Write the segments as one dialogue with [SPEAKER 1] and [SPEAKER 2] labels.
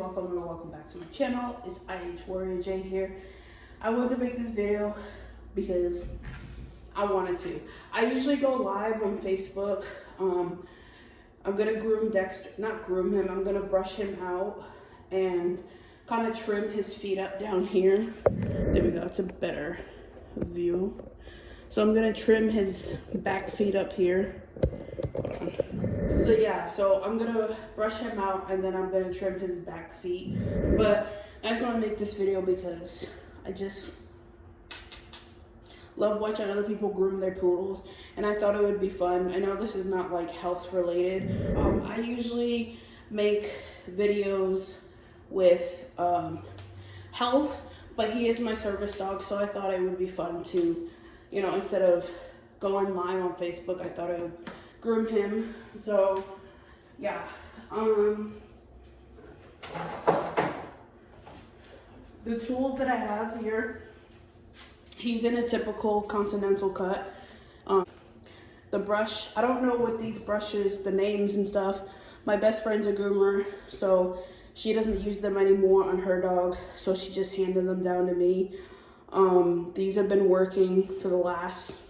[SPEAKER 1] welcome or welcome back to my channel. It's IH Warrior J here. I wanted to make this video because I wanted to. I usually go live on Facebook. I'm gonna groom Dexter, not groom him, I'm gonna brush him out and kind of trim his feet up down here. There we go, it's a better view. So I'm gonna trim his back feet up here. Hold on. So yeah, so I'm gonna brush him out and then I'm gonna trim his back feet. But I just wanna make this video because I just love watching other people groom their poodles, and I thought it would be fun. I know this is not like health related. I usually make videos with health, but he is my service dog, so I thought it would be fun to, you know, instead of going live on Facebook, I thought I would groom him. So yeah, the tools that I have here, he's in a typical continental cut. The brush, I don't know what these brushes, the names and stuff. My best friend's a groomer, so she doesn't use them anymore on her dog, so she just handed them down to me. These have been working for the last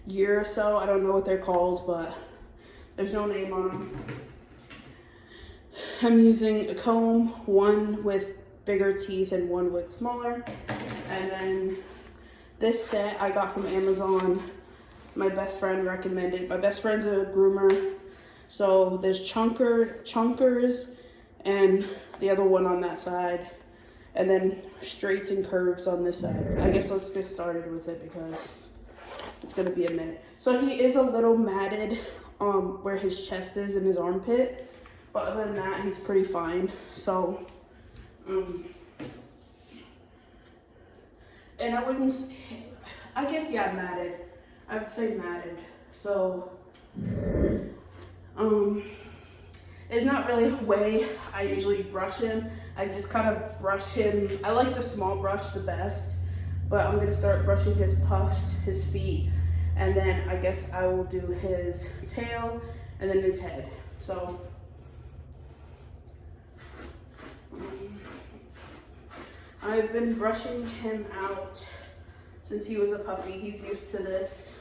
[SPEAKER 1] year or so. I don't know what they're called, but there's no name on them. I'm using a comb, one with bigger teeth and one with smaller. And then this set I got from Amazon. My best friend recommended. My best friend's a groomer. So there's chunkers and the other one on that side. And then straights and curves on this side. I guess let's get started with it because it's gonna be a minute. So he is a little matted where his chest is and his armpit. But other than that, he's pretty fine. So, and I wouldn't, I guess, yeah, matted. I would say matted. So, it's not really a way I usually brush him. I just kind of brush him. I like the small brush the best, but I'm gonna start brushing his puffs, his feet, and then I guess I will do his tail and then his head. So, I've been brushing him out since he was a puppy. He's used to this.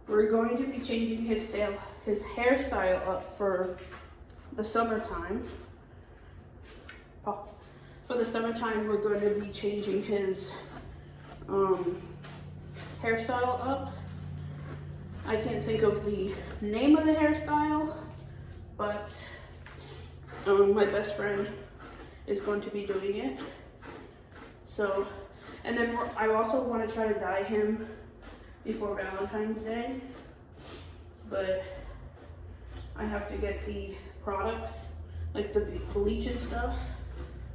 [SPEAKER 1] We're going to be changing his hairstyle up for the summertime. For the summertime, we're going to be changing his hairstyle up. I can't think of the name of the hairstyle, but my best friend is going to be doing it. So, and then I also want to try to dye him before Valentine's Day, but I have to get the products, like the bleach and stuff.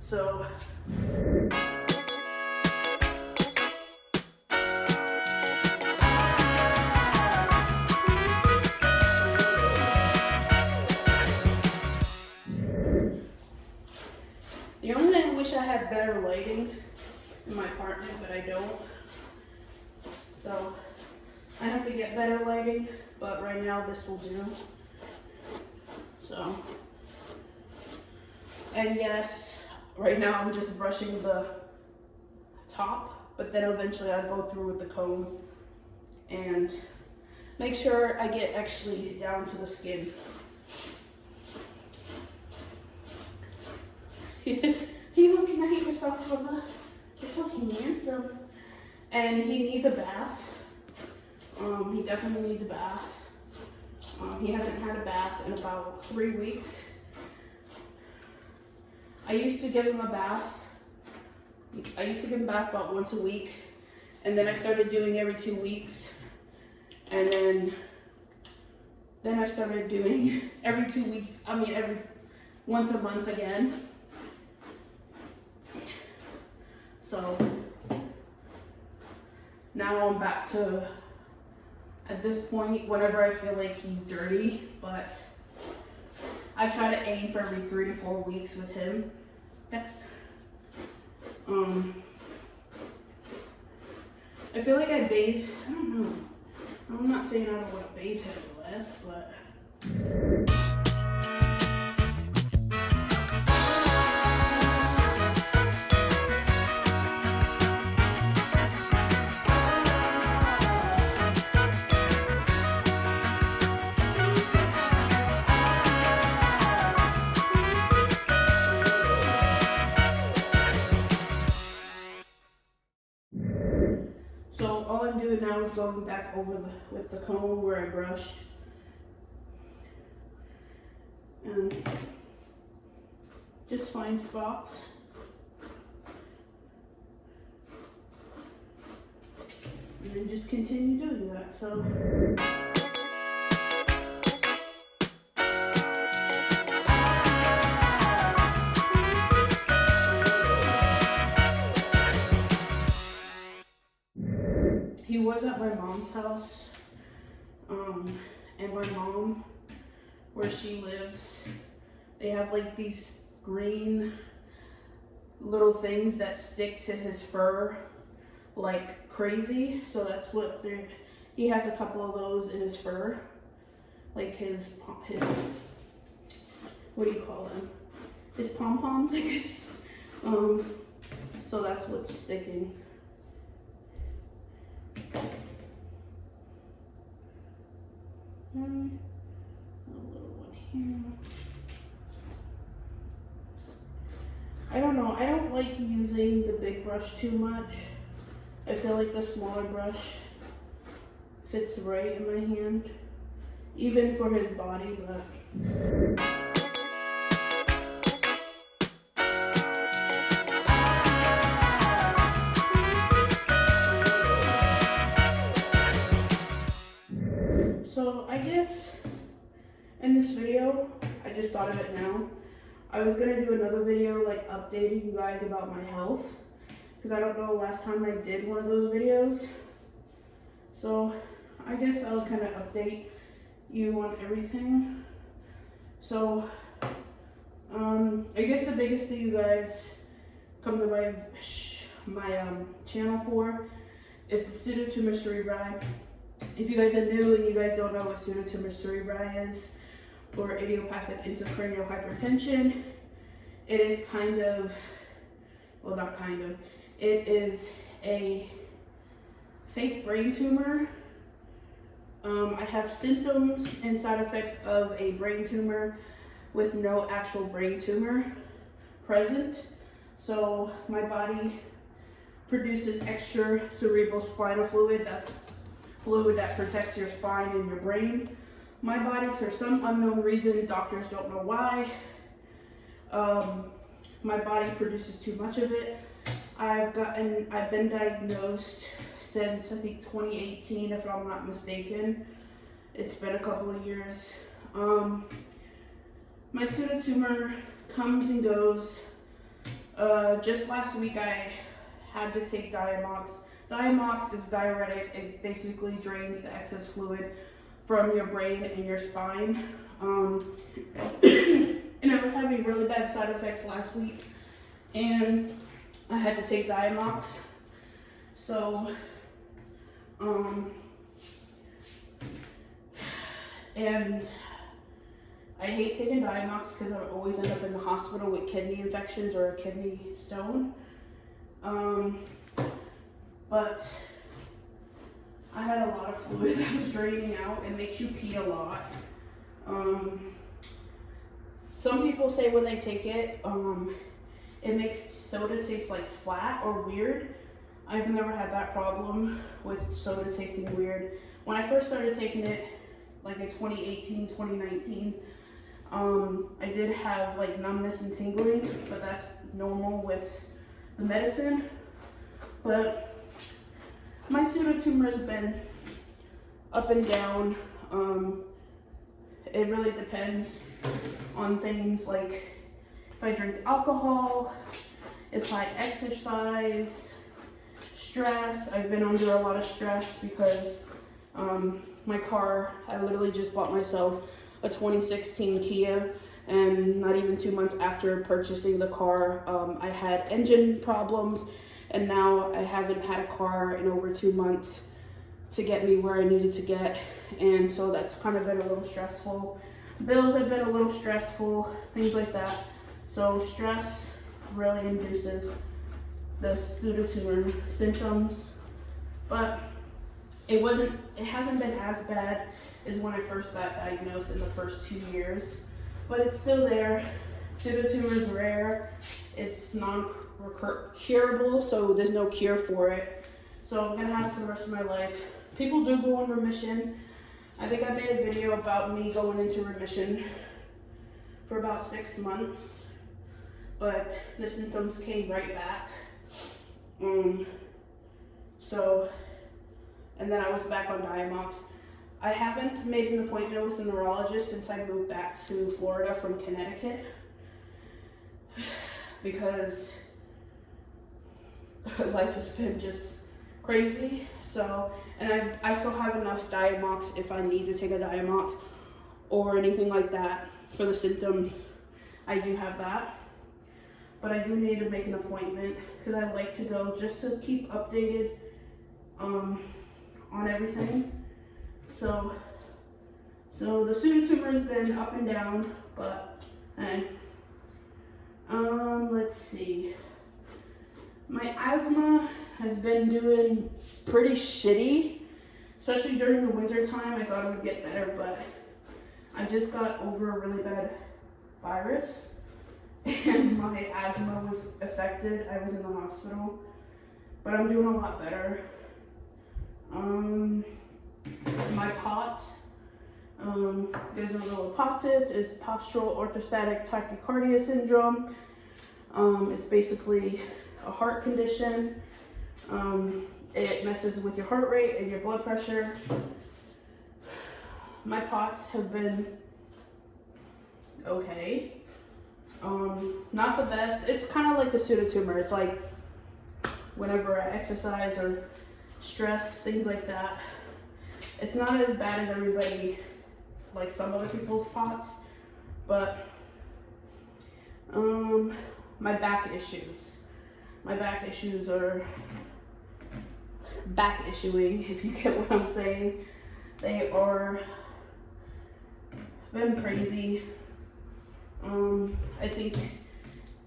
[SPEAKER 1] So, the only thing I wish I had better lighting in my apartment, but I don't. So I have to get better lighting, but right now this will do. So, and yes, right now I'm just brushing the top, but then eventually I'll go through with the comb and make sure I get actually down to the skin. You looking at yourself from the, you're fucking handsome. And he needs a bath. He definitely needs a bath. He hasn't had a bath in about 3 weeks. I used to give him a bath. I used to give him a bath about once a week. And then I started doing every 2 weeks. And then I started doing every 2 weeks, every once a month again. So now I'm back to, at this point, whenever I feel like he's dirty, but I try to aim for every 3 to 4 weeks with him. Next. I feel like I bathe, I don't know. I'm not saying I don't want to bathe him less, but just going back over with the comb where I brushed. And just find spots. And then just continue doing that. So. He was at my mom's house, and my mom, where she lives, they have like these green little things that stick to his fur like crazy. So that's what he has a couple of those in his fur, like his what do you call them? His pom-poms, I guess. So that's what's sticking. A little one here. I don't know, I don't like using the big brush too much. I feel like the smaller brush fits right in my hand, even for his body, but. So I guess in this video, I just thought of it now, I was gonna do another video like updating you guys about my health, because I don't know last time I did one of those videos. So I guess I'll kind of update you on everything. So I guess the biggest thing you guys come to my channel for is the pseudotumor cerebri. If you guys are new and you guys don't know what pseudotumor cerebri is, or idiopathic intracranial hypertension, it is kind of, well, not kind of, it is a fake brain tumor. I have symptoms and side effects of a brain tumor with no actual brain tumor present. So my body produces extra cerebrospinal fluid. That's fluid that protects your spine and your brain. My body, for some unknown reason, doctors don't know why, my body produces too much of it. I've been diagnosed since I think 2018, if I'm not mistaken. It's been a couple of years. My pseudotumor comes and goes. Just last week I had to take Diamox. Diamox is diuretic. It basically drains the excess fluid from your brain and your spine. And I was having really bad side effects last week, and I had to take Diamox. So, and I hate taking Diamox because I would always end up in the hospital with kidney infections or a kidney stone. But I had a lot of fluid that was draining out. It makes you pee a lot. Some people say when they take it, it makes soda taste like flat or weird. I've never had that problem with soda tasting weird. When I first started taking it, like in 2018, 2019, I did have like numbness and tingling, but that's normal with the medicine. But my pseudotumor has been up and down. It really depends on things like if I drink alcohol, if I exercise, stress. I've been under a lot of stress because my car, I literally just bought myself a 2016 Kia, and not even 2 months after purchasing the car, I had engine problems, and now I haven't had a car in over 2 months to get me where I needed to get, and so that's kind of been a little stressful. Bills have been a little stressful, things like that. So stress really induces the pseudotumor symptoms, but it hasn't been as bad as when I first got diagnosed in the first 2 years, but it's still there. Pseudotumor is rare. It's non-curable, so there's no cure for it. So I'm gonna have it for the rest of my life. people do go in remission. I think I made a video about me going into remission for about 6 months, but the symptoms came right back. And then I was back on Diamox. I haven't made an appointment with a neurologist since I moved back to Florida from Connecticut because life has been just crazy. So, and I still have enough Diamox if I need to take a Diamox or anything like that for the symptoms. I do have that, but I do need to make an appointment because I like to go just to keep updated on everything. So the pseudotumor has been up and down, but let's see. My asthma has been doing pretty shitty, especially during the winter time. I thought it would get better, but I just got over a really bad virus and my asthma was affected. I was in the hospital, but I'm doing a lot better. My POTS, there's a little POTS, it's postural orthostatic tachycardia syndrome. It's basically a heart condition. It messes with your heart rate and your blood pressure. My POTS have been okay. Not the best. It's kind of like the pseudotumor. It's like whenever I exercise or stress, things like that. It's not as bad as everybody, like some other people's POTS, but my back issues. My back issues are back issuing, if you get what I'm saying. They are been crazy. I think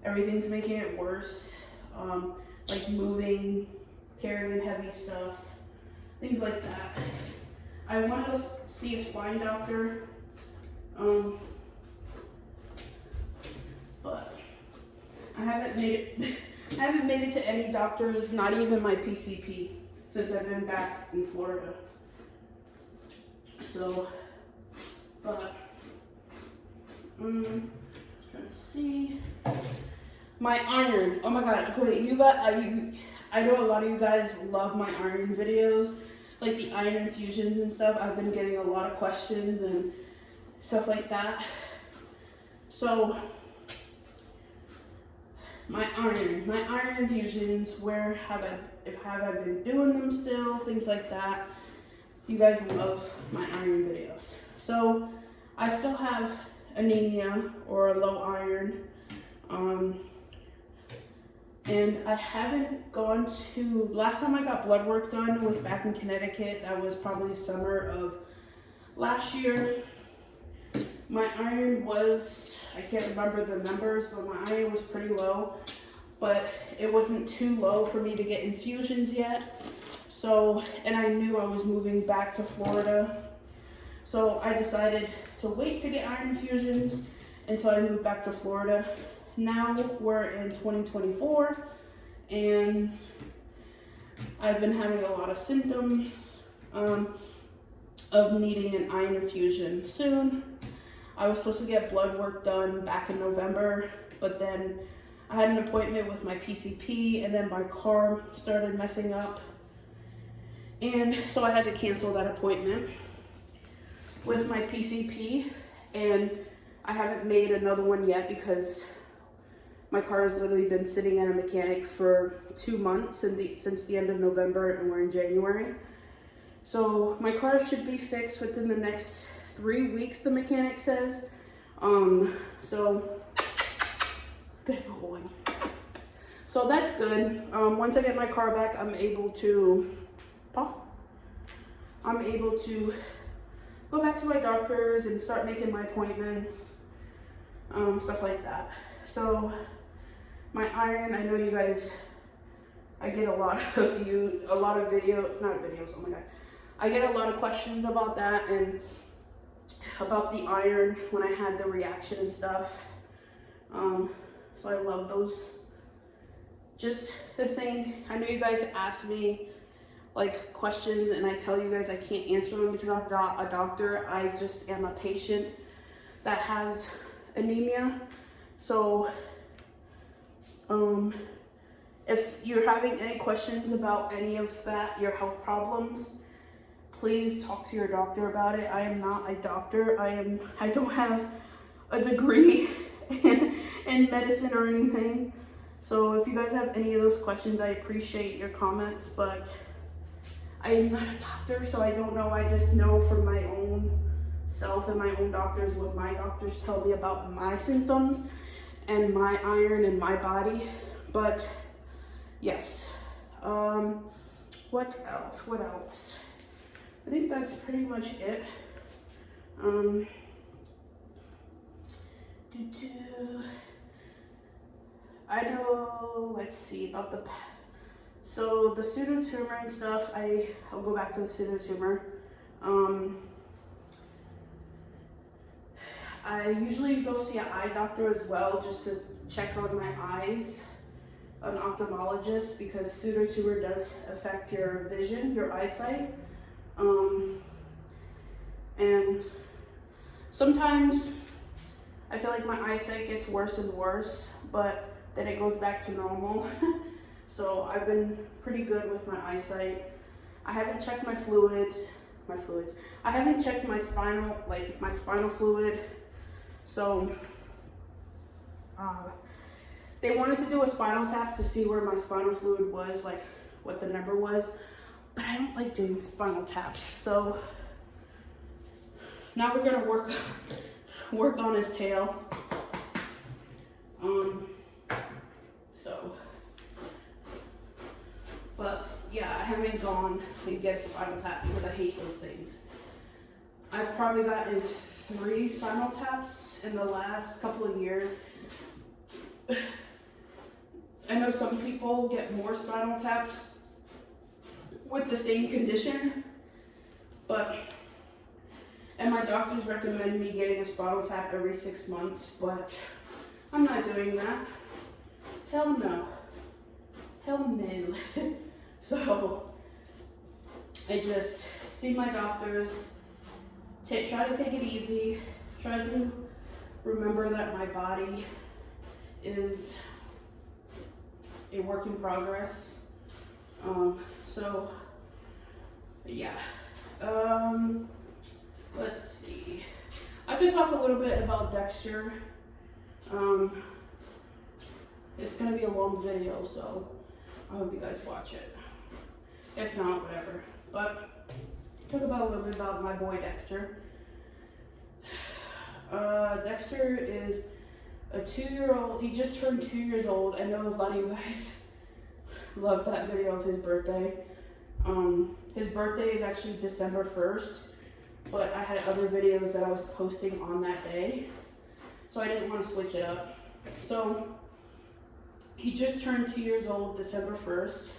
[SPEAKER 1] everything's making it worse. Like moving, carrying heavy stuff, things like that. I want to see a spine doctor, but I haven't made it to any doctors, not even my PCP, since I've been back in Florida. So, but trying to see my iron. Oh my god! Okay, you got I know a lot of you guys love my iron videos, like the iron infusions and stuff. I've been getting a lot of questions and stuff like that. So my iron infusions, where have I been doing them still, things like that. You guys love my iron videos. So I still have anemia or low iron. And I haven't gone to, last time I got blood work done was back in Connecticut. That was probably summer of last year. My iron was, I can't remember the numbers, but my iron was pretty low, but it wasn't too low for me to get infusions yet. So, and I knew I was moving back to Florida. So I decided to wait to get iron infusions until I moved back to Florida. Now we're in 2024 and I've been having a lot of symptoms of needing an iron infusion soon. I was supposed to get blood work done back in November, but then I had an appointment with my PCP and then my car started messing up. And so I had to cancel that appointment with my PCP, and I haven't made another one yet because my car has literally been sitting at a mechanic for 2 months since the end of November, and we're in January. So my car should be fixed within the next 3 weeks, the mechanic says. So bit of a whine. So that's good. Once I get my car back, I'm able to go back to my doctors and start making my appointments, stuff like that. So my iron, I know you guys, I get a lot of videos, not videos, oh my god. I get a lot of questions about that and about the iron when I had the reaction and stuff. So I love those. Just the thing, I know you guys asked me like questions and I tell you guys I can't answer them because I'm not a doctor. I just am a patient that has anemia. So if you're having any questions about any of that, your health problems, please talk to your doctor about it. I am not a doctor. I don't have a degree in medicine or anything. So if you guys have any of those questions, I appreciate your comments, but I am not a doctor, so I don't know. I just know from my own self and my own doctors what my doctors tell me about my symptoms and my iron in my body. But yes, what else? I think that's pretty much it. I know, let's see, about the pseudotumor and stuff, I'll go back to the pseudotumor. I usually go see an eye doctor as well, just to check on my eyes, an ophthalmologist, because pseudotumor does affect your vision, your eyesight. And sometimes I feel like my eyesight gets worse and worse, but then it goes back to normal. So I've been pretty good with my eyesight. I haven't checked my fluids. I haven't checked my spinal fluid. So they wanted to do a spinal tap to see where my spinal fluid was, like what the number was, but I don't like doing spinal taps. So now we're gonna work on his tail. But yeah, I haven't gone to get a spinal tap because I hate those things. I've probably gotten 3 spinal taps in the last couple of years. I know some people get more spinal taps with the same condition, and my doctors recommend me getting a spinal tap every 6 months, but I'm not doing that. Hell no. Hell no. So I just see my doctors, try to take it easy, try to remember that my body is a work in progress. So yeah. Let's see. I could talk a little bit about Dexter. It's gonna be a long video, so I hope you guys watch it. If not, whatever. But talk about a little bit about my boy Dexter. Dexter is a 2-year-old. He just turned 2 years old. I know a lot of you guys love that video of his birthday. His birthday is actually December 1st, but I had other videos that I was posting on that day, so I didn't want to switch it up. So he just turned 2 years old, December 1st.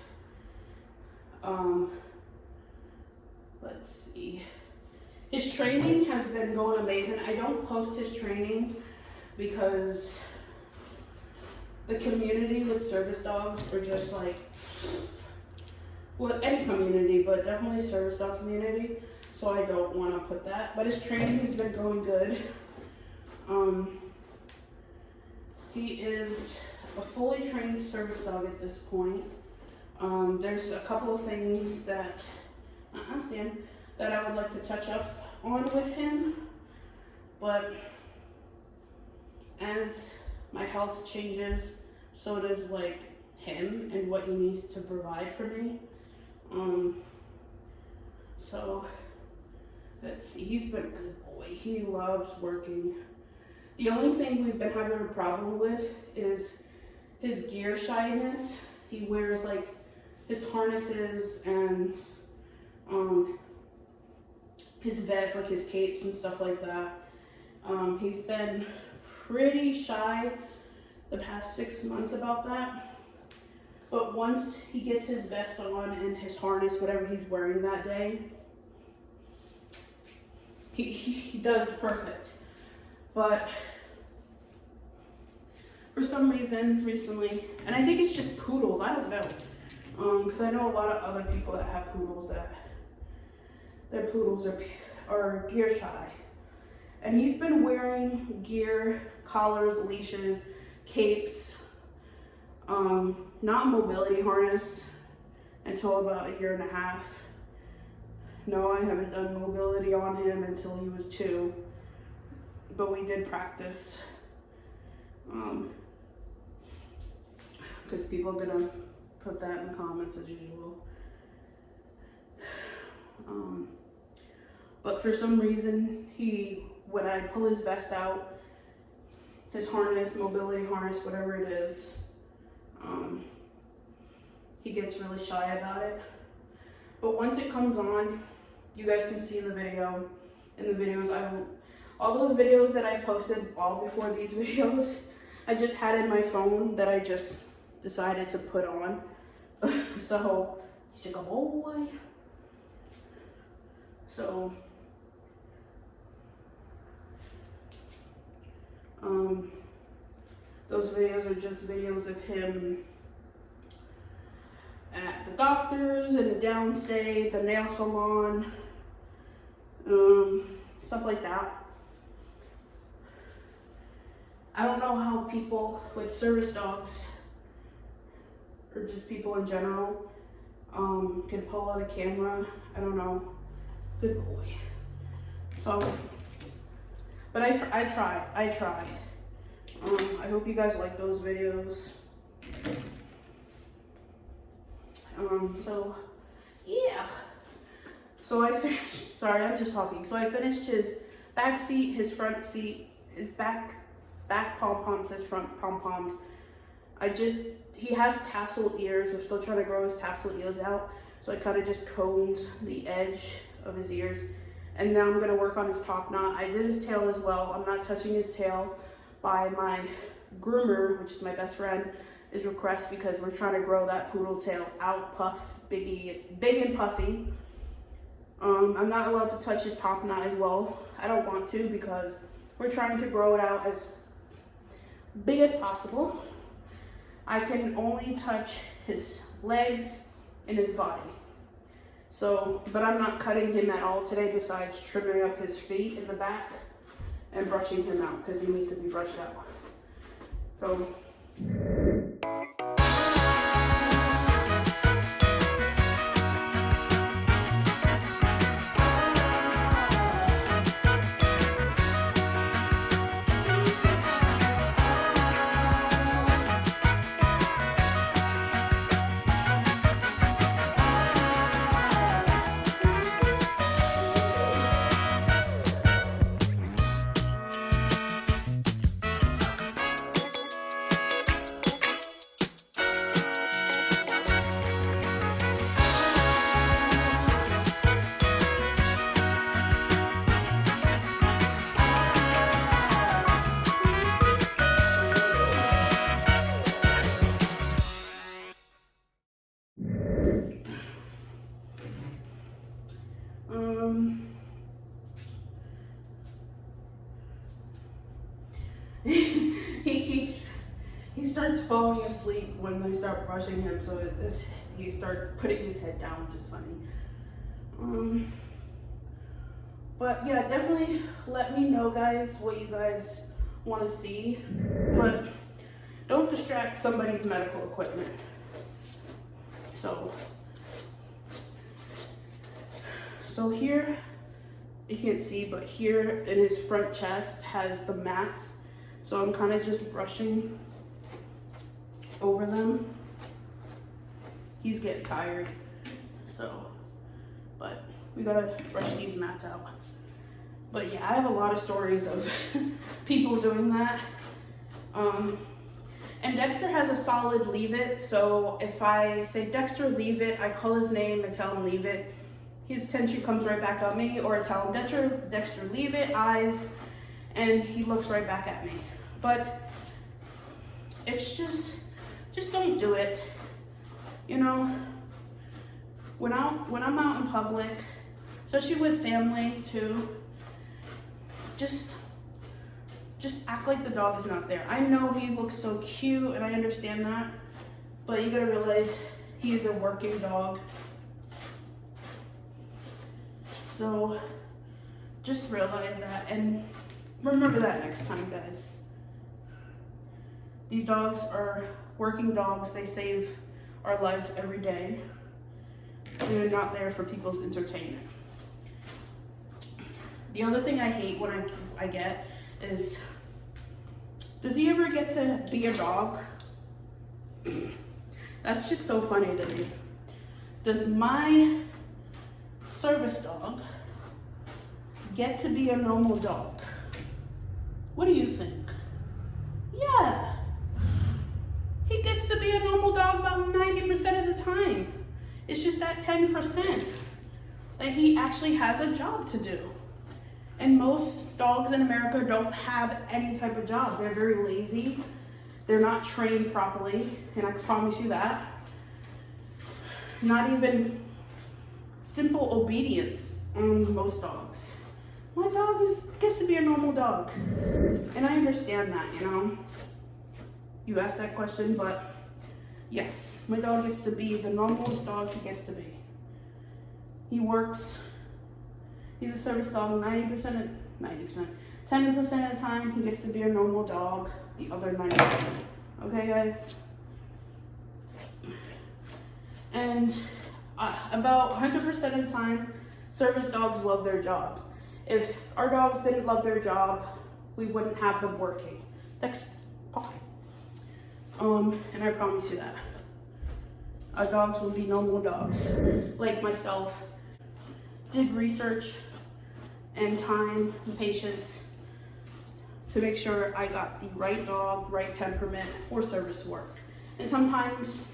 [SPEAKER 1] Let's see. His training has been going amazing. I don't post his training because the community with service dogs are just like, well, any community, but definitely service dog community. So I don't want to put that. But his training has been going good. He is a fully trained service dog at this point. There's a couple of things that I would like to touch up on with him, but as my health changes, so does like him and what he needs to provide for me. So let's see, he's been a good boy. He loves working. The only thing we've been having a problem with is his gear shyness. He wears like his harnesses and his vests, like his capes and stuff like that. He's been pretty shy the past 6 months about that. But once he gets his vest on and his harness, whatever he's wearing that day, he does perfect. But for some reason recently, and I think it's just poodles, I don't know. Because I know a lot of other people that have poodles that their poodles are gear shy. And he's been wearing gear, collars, leashes, capes, not mobility harness until about 1.5 years. No, I haven't done mobility on him until he was 2, but we did practice. Because people are gonna put that in the comments as usual. But for some reason, when I pull his vest out, his harness, mobility harness, whatever it is, he gets really shy about it. But once it comes on, you guys can see in the videos, all those videos that I posted all before these videos, I just had in my phone that I just decided to put on. So, he's a good boy. So, those videos are just videos of him at the doctor's, in the downstate, the nail salon, stuff like that. I don't know how people with service dogs, or just people in general, can pull out a camera. I don't know. Good boy. So, but I try. I hope you guys like those videos. So, yeah. So I finished, sorry, I'm just talking. So I finished his back feet, his front feet, his back pom-poms, his front pom-poms. He has tassel ears. We're still trying to grow his tassel ears out. So I kind of just combed the edge of his ears. And now I'm gonna work on his top knot. I did his tail as well. I'm not touching his tail by my groomer, which is my best friend, his request, because we're trying to grow that poodle tail out, big and puffy. I'm not allowed to touch his top knot as well. I don't want to, because we're trying to grow it out as big as possible. I can only touch his legs and his body. So, but I'm not cutting him at all today, besides trimming up his feet in the back and brushing him out, because he needs to be brushed out. So, he starts falling asleep when I start brushing him, so he starts putting his head down, which is funny. But yeah, definitely let me know, guys, what you guys want to see, but don't distract somebody's medical equipment. So here, you can't see, but here in his front chest has the mats. So I'm kind of just brushing over them. He's getting tired, so, but we gotta brush these mats out. But yeah, I have a lot of stories of people doing that. And Dexter has a solid leave it, so if I say, Dexter, leave it, I call his name and tell him leave it, his attention comes right back at me, or I tell him, Dexter, leave it, eyes, and he looks right back at me. But it's just don't do it. You know, when I'm out in public, especially with family too, just act like the dog is not there. I know he looks so cute, and I understand that, but you gotta realize He's a working dog. So just realize that and remember that next time, guys. These dogs are working dogs. They save our lives every day. They're not there for people's entertainment. The other thing I hate when I get is, does he ever get to be a dog? That's just so funny to me. Does my service dog get to be a normal dog? What do you think? Yeah. He gets to be a normal dog about 90% of the time. It's just that 10% that he actually has a job to do. And most dogs in America don't have any type of job. They're very lazy. They're not trained properly, and I can promise you that. Not even simple obedience on most dogs. My dog gets to be a normal dog. And I understand that, you know. You asked that question, but yes, my dog gets to be the normalest dog he gets to be. He works, he's a service dog 10% of the time he gets to be a normal dog, the other 90%. Okay, guys? And about 100% of the time, service dogs love their job. If our dogs didn't love their job, we wouldn't have them working. That's fine. And I promise you that. Our dogs will be normal dogs. Like myself, did research and time and patience to make sure I got the right dog, right temperament for service work. And sometimes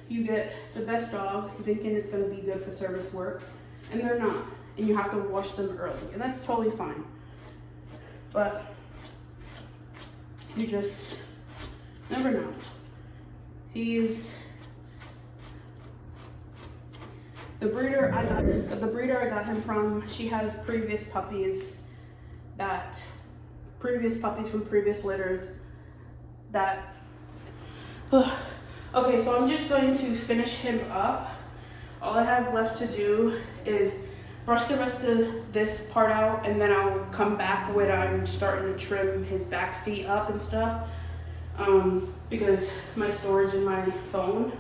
[SPEAKER 1] you get the best dog thinking it's gonna be good for service work, and they're not. And you have to wash them early, and that's totally fine. But you just never know. The breeder I got him from, she has previous puppies from previous litters that, okay, so I'm just going to finish him up. All I have left to do is brush the rest of this part out, and then I'll come back when I'm starting to trim his back feet up and stuff. Because my storage in my phone,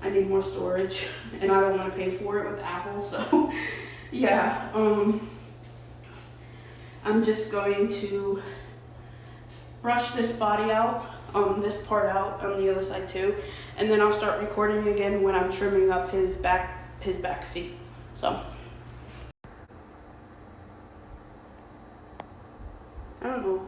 [SPEAKER 1] I need more storage, and I don't want to pay for it with Apple, so yeah. I'm just going to brush this body out, this part out on the other side too, and then I'll start recording again when I'm trimming up his back feet. So I don't know.